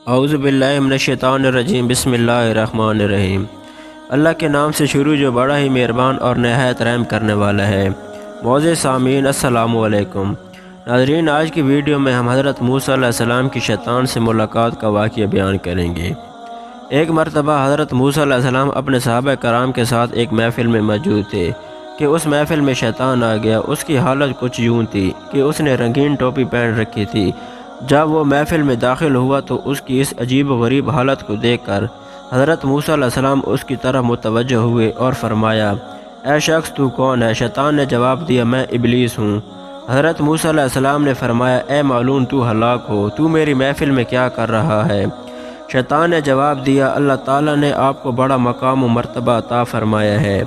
اعوذ باللہ من الشیطان الرجیم بسم اللہ الرحمن الرحیم۔ اللہ کے نام سے شروع جو بڑا ہی مہربان اور نہایت رحم کرنے والا ہے۔ معزز سامعین السلام علیکم۔ ناظرین، آج کی ویڈیو میں ہم حضرت موسیٰ علیہ السلام کی شیطان سے ملاقات کا واقعہ بیان کریں گے۔ ایک مرتبہ حضرت موسیٰ علیہ السلام اپنے صحابہ کرام کے ساتھ ایک محفل میں موجود تھے کہ اس محفل میں شیطان آ گیا۔ اس کی حالت کچھ یوں تھی کہ اس نے رنگین ٹوپی پہن رکھی تھی۔ جب وہ محفل میں داخل ہوا تو اس کی اس عجیب و غریب حالت کو دیکھ کر حضرت موسیٰ علیہ السلام اس کی طرف متوجہ ہوئے اور فرمایا، اے شخص تو کون ہے؟ شیطان نے جواب دیا، میں ابلیس ہوں۔ حضرت موسیٰ علیہ السلام نے فرمایا، اے معلوم تو ہلاک ہو، تو میری محفل میں کیا کر رہا ہے؟ شیطان نے جواب دیا، اللہ تعالیٰ نے آپ کو بڑا مقام و مرتبہ عطا فرمایا ہے،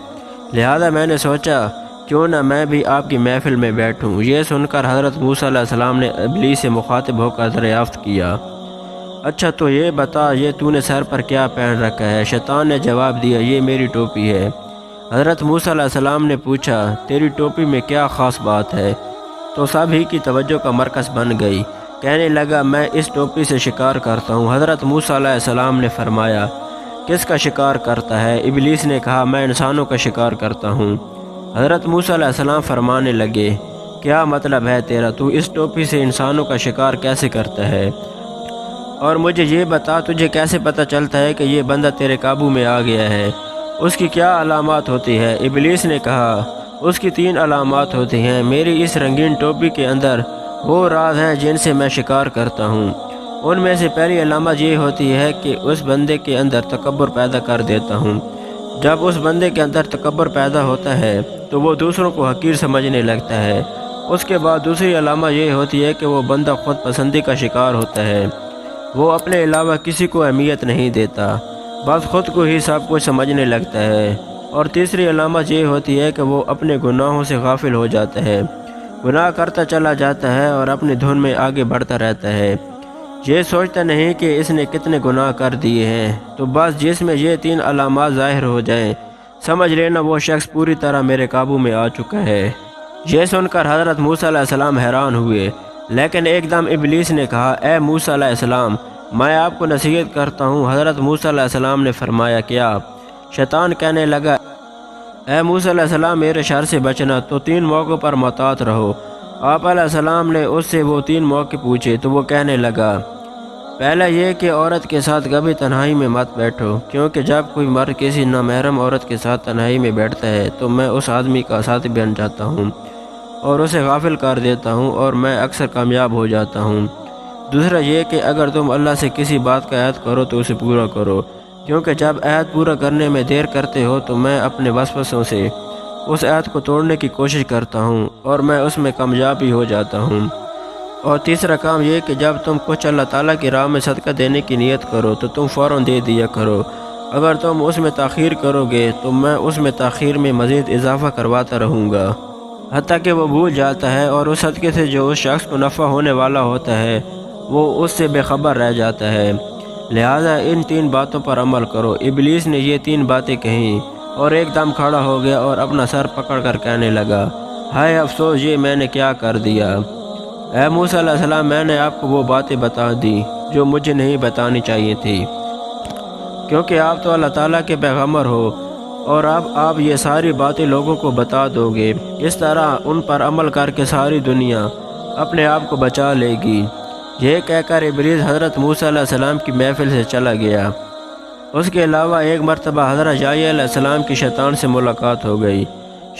لہذا میں نے سوچا کیوں نہ میں بھی آپ کی محفل میں بیٹھوں۔ یہ سن کر حضرت موسیٰ علیہ السلام نے ابلیس سے مخاطب ہو کر دریافت کیا، اچھا تو یہ بتا، یہ تو نے سر پر کیا پہن رکھا ہے؟ شیطان نے جواب دیا، یہ میری ٹوپی ہے۔ حضرت موسیٰ علیہ السلام نے پوچھا، تیری ٹوپی میں کیا خاص بات ہے؟ تو سب ہی کی توجہ کا مرکز بن گئی۔ کہنے لگا، میں اس ٹوپی سے شکار کرتا ہوں۔ حضرت موسیٰ علیہ السلام نے فرمایا، کس کا شکار کرتا ہے؟ ابلیس نے کہا، میں انسانوں کا شکار کرتا ہوں۔ حضرت موسیٰ علیہ السلام فرمانے لگے، کیا مطلب ہے تیرا؟ تو اس ٹوپی سے انسانوں کا شکار کیسے کرتا ہے؟ اور مجھے یہ بتا، تجھے کیسے پتہ چلتا ہے کہ یہ بندہ تیرے قابو میں آ گیا ہے؟ اس کی کیا علامات ہوتی ہے؟ ابلیس نے کہا، اس کی 3 علامات ہوتی ہیں۔ میری اس رنگین ٹوپی کے اندر وہ راز ہیں جن سے میں شکار کرتا ہوں۔ ان میں سے پہلی علامت یہ ہوتی ہے کہ اس بندے کے اندر تکبر پیدا کر دیتا ہوں۔ جب اس بندے کے اندر تکبر پیدا ہوتا ہے تو وہ دوسروں کو حقیر سمجھنے لگتا ہے۔ اس کے بعد دوسری علامت یہ ہوتی ہے کہ وہ بندہ خود پسندی کا شکار ہوتا ہے۔ وہ اپنے علاوہ کسی کو اہمیت نہیں دیتا، بس خود کو ہی سب کچھ سمجھنے لگتا ہے۔ اور تیسری علامت یہ ہوتی ہے کہ وہ اپنے گناہوں سے غافل ہو جاتا ہے، گناہ کرتا چلا جاتا ہے اور اپنی دھن میں آگے بڑھتا رہتا ہے، یہ سوچتا نہیں کہ اس نے کتنے گناہ کر دیے ہیں۔ تو بس جس میں یہ 3 علامات ظاہر ہو جائیں، سمجھ لینا وہ شخص پوری طرح میرے قابو میں آ چکا ہے۔ یہ سن کر حضرت موسیٰ علیہ السلام حیران ہوئے، لیکن ایک دم ابلیس نے کہا، اے موسیٰ علیہ السلام، میں آپ کو نصیحت کرتا ہوں۔ حضرت موسیٰ علیہ السلام نے فرمایا، کیا؟ شیطان کہنے لگا، اے موسیٰ علیہ السلام، میرے شر سے بچنا، تو 3 موقعوں پر محتاط رہو۔ آپ علیہ السلام نے اس سے وہ 3 موقع پوچھے تو وہ کہنے لگا، پہلا یہ کہ عورت کے ساتھ کبھی تنہائی میں مت بیٹھو، کیونکہ جب کوئی مرد کسی نامحرم عورت کے ساتھ تنہائی میں بیٹھتا ہے تو میں اس آدمی کا ساتھی بن جاتا ہوں اور اسے غافل کر دیتا ہوں اور میں اکثر کامیاب ہو جاتا ہوں۔ دوسرا یہ کہ اگر تم اللہ سے کسی بات کا عہد کرو تو اسے پورا کرو، کیونکہ جب عہد پورا کرنے میں دیر کرتے ہو تو میں اپنے وسوسوں سے اس عہد کو توڑنے کی کوشش کرتا ہوں اور میں اس میں کامیاب بھی ہو جاتا ہوں۔ اور تیسرا کام یہ کہ جب تم کچھ اللہ تعالیٰ کی راہ میں صدقہ دینے کی نیت کرو تو تم فوراً دے دیا کرو۔ اگر تم اس میں تاخیر کرو گے تو میں اس میں تاخیر میں مزید اضافہ کرواتا رہوں گا، حتیٰ کہ وہ بھول جاتا ہے اور اس صدقے سے جو اس شخص کو نفع ہونے والا ہوتا ہے وہ اس سے بے خبر رہ جاتا ہے۔ لہٰذا ان 3 باتوں پر عمل کرو۔ ابلیس نے یہ 3 باتیں کہیں اور ایک دم کھڑا ہو گیا اور اپنا سر پکڑ کر کہنے لگا، ہائے افسوس، یہ میں نے کیا کر دیا؟ اے موسیٰ علیہ السلام، میں نے آپ کو وہ باتیں بتا دی جو مجھے نہیں بتانی چاہیے تھی، کیونکہ آپ تو اللہ تعالیٰ کے پیغمبر ہو اور اب آپ یہ ساری باتیں لوگوں کو بتا دو گے۔ اس طرح ان پر عمل کر کے ساری دنیا اپنے آپ کو بچا لے گی۔ یہ کہہ کر ابلیس حضرت موسیٰ علیہ السلام کی محفل سے چلا گیا۔ اس کے علاوہ ایک مرتبہ حضرت یحییٰ علیہ السلام کی شیطان سے ملاقات ہو گئی۔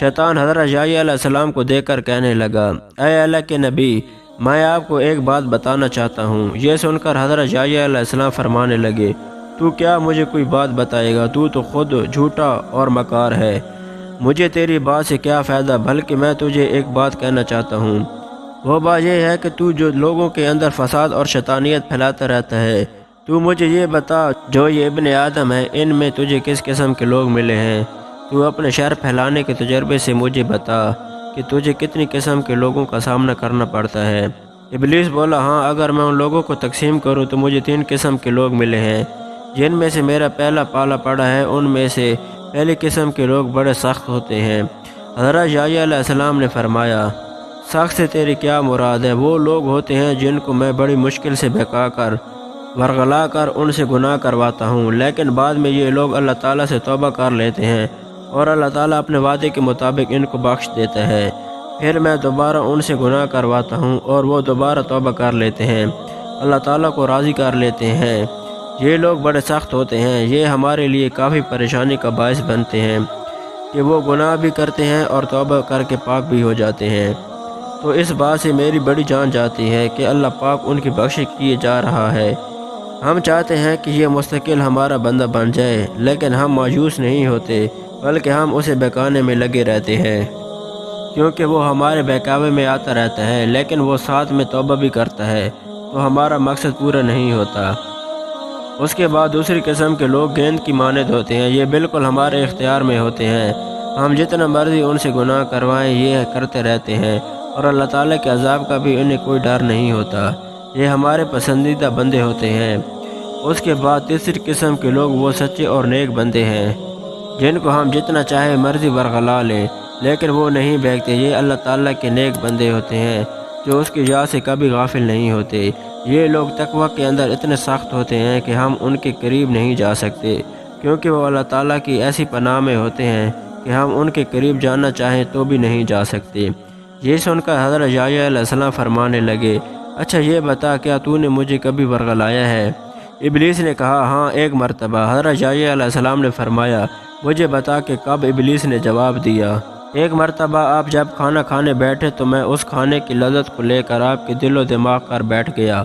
شیطان حضرت یحییٰ علیہ السلام کو دیکھ کر کہنے لگا، اے اللہ کے نبی، میں آپ کو ایک بات بتانا چاہتا ہوں۔ یہ سن کر حضرت یحییٰ علیہ السلام فرمانے لگے، تو کیا مجھے کوئی بات بتائے گا؟ تو خود جھوٹا اور مکار ہے، مجھے تیری بات سے کیا فائدہ؟ بلکہ میں تجھے ایک بات کہنا چاہتا ہوں، وہ بات یہ ہے کہ تو جو لوگوں کے اندر فساد اور شیطانیت پھیلاتا رہتا ہے، تو مجھے یہ بتا، جو یہ ابن آدم ہے ان میں تجھے کس قسم کے لوگ ملے ہیں؟ تو اپنے شر پھیلانے کے تجربے سے مجھے بتا کہ تجھے کتنی قسم کے لوگوں کا سامنا کرنا پڑتا ہے۔ ابلیس بولا، ہاں، اگر میں ان لوگوں کو تقسیم کروں تو مجھے 3 قسم کے لوگ ملے ہیں، جن میں سے میرا پہلا پالا پڑا ہے۔ ان میں سے پہلی قسم کے لوگ بڑے سخت ہوتے ہیں۔ حضرت یحییٰ علیہ السلام نے فرمایا، سخت سے تیری کیا مراد ہے؟ وہ لوگ ہوتے ہیں جن کو میں بڑی مشکل سے بہکا کر ورغلا کر ان سے گناہ کرواتا ہوں، لیکن بعد میں یہ لوگ اللہ تعالیٰ سے توبہ کر لیتے ہیں اور اللہ تعالیٰ اپنے وعدے کے مطابق ان کو بخش دیتا ہے۔ پھر میں دوبارہ ان سے گناہ کرواتا ہوں اور وہ دوبارہ توبہ کر لیتے ہیں، اللہ تعالیٰ کو راضی کر لیتے ہیں۔ یہ لوگ بڑے سخت ہوتے ہیں، یہ ہمارے لیے کافی پریشانی کا باعث بنتے ہیں کہ وہ گناہ بھی کرتے ہیں اور توبہ کر کے پاک بھی ہو جاتے ہیں۔ تو اس بات سے میری بڑی جان جاتی ہے کہ اللہ پاک ان کی بخشش کیے جا رہا ہے۔ ہم چاہتے ہیں کہ یہ مستقل ہمارا بندہ بن جائے، لیکن ہم مایوس نہیں ہوتے بلکہ ہم اسے بہکانے میں لگے رہتے ہیں، کیونکہ وہ ہمارے بہکاوے میں آتا رہتا ہے، لیکن وہ ساتھ میں توبہ بھی کرتا ہے تو ہمارا مقصد پورا نہیں ہوتا۔ اس کے بعد دوسری قسم کے لوگ گیند کی مانند ہوتے ہیں، یہ بالکل ہمارے اختیار میں ہوتے ہیں، ہم جتنا مرضی ان سے گناہ کروائیں یہ کرتے رہتے ہیں اور اللہ تعالیٰ کے عذاب کا بھی انہیں کوئی ڈر نہیں ہوتا۔ یہ ہمارے پسندیدہ بندے ہوتے ہیں۔ اس کے بعد تیسری قسم کے لوگ وہ سچے اور نیک بندے ہیں جن کو ہم جتنا چاہے مرضی ورغلا لیں لیکن وہ نہیں بہکتے۔ یہ اللہ تعالیٰ کے نیک بندے ہوتے ہیں جو اس کی یاد سے کبھی غافل نہیں ہوتے۔ یہ لوگ تقوی کے اندر اتنے سخت ہوتے ہیں کہ ہم ان کے قریب نہیں جا سکتے، کیونکہ وہ اللہ تعالیٰ کی ایسی پناہ میں ہوتے ہیں کہ ہم ان کے قریب جانا چاہیں تو بھی نہیں جا سکتے۔ یہ سن کر حضرت یحییٰ علیہ السلام فرمانے لگے، اچھا یہ بتا کیا تو نے مجھے کبھی ورغلایا ہے؟ ابلیس نے کہا، ہاں ایک مرتبہ۔ حضرت یحییٰ علیہ السلام نے فرمایا، مجھے بتا کہ کب؟ ابلیس نے جواب دیا، ایک مرتبہ آپ جب کھانا کھانے بیٹھے تو میں اس کھانے کی لذت کو لے کر آپ کے دل و دماغ پر بیٹھ گیا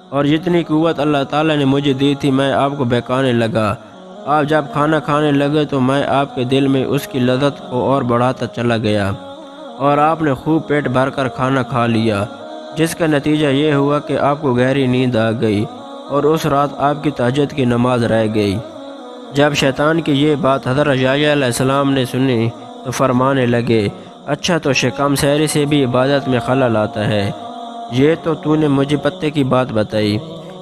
اور جتنی قوت اللہ تعالیٰ نے مجھے دی تھی میں آپ کو بہکانے لگا۔ آپ جب کھانا کھانے لگے تو میں آپ کے دل میں اس کی لذت کو اور بڑھاتا چلا گیا اور آپ نے خوب پیٹ بھر کر کھانا کھا لیا، جس کا نتیجہ یہ ہوا کہ آپ کو گہری نیند آ گئی اور اس رات آپ کی تہجد کی نماز رہ گئی۔ جب شیطان کی یہ بات حضرت یحییٰ علیہ السلام نے سنی تو فرمانے لگے، اچھا تو شکم سیری سے بھی عبادت میں خلل آتا ہے، یہ تو نے مجھے پتے کی بات بتائی۔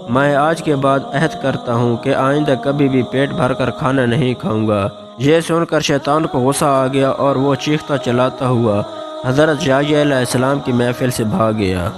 میں آج کے بعد عہد کرتا ہوں کہ آئندہ کبھی بھی پیٹ بھر کر کھانا نہیں کھاؤں گا۔ یہ سن کر شیطان کو غصہ آ گیا اور وہ چیختا چلاتا ہوا حضرت یحییٰ علیہ السلام کی محفل سے بھاگ گیا۔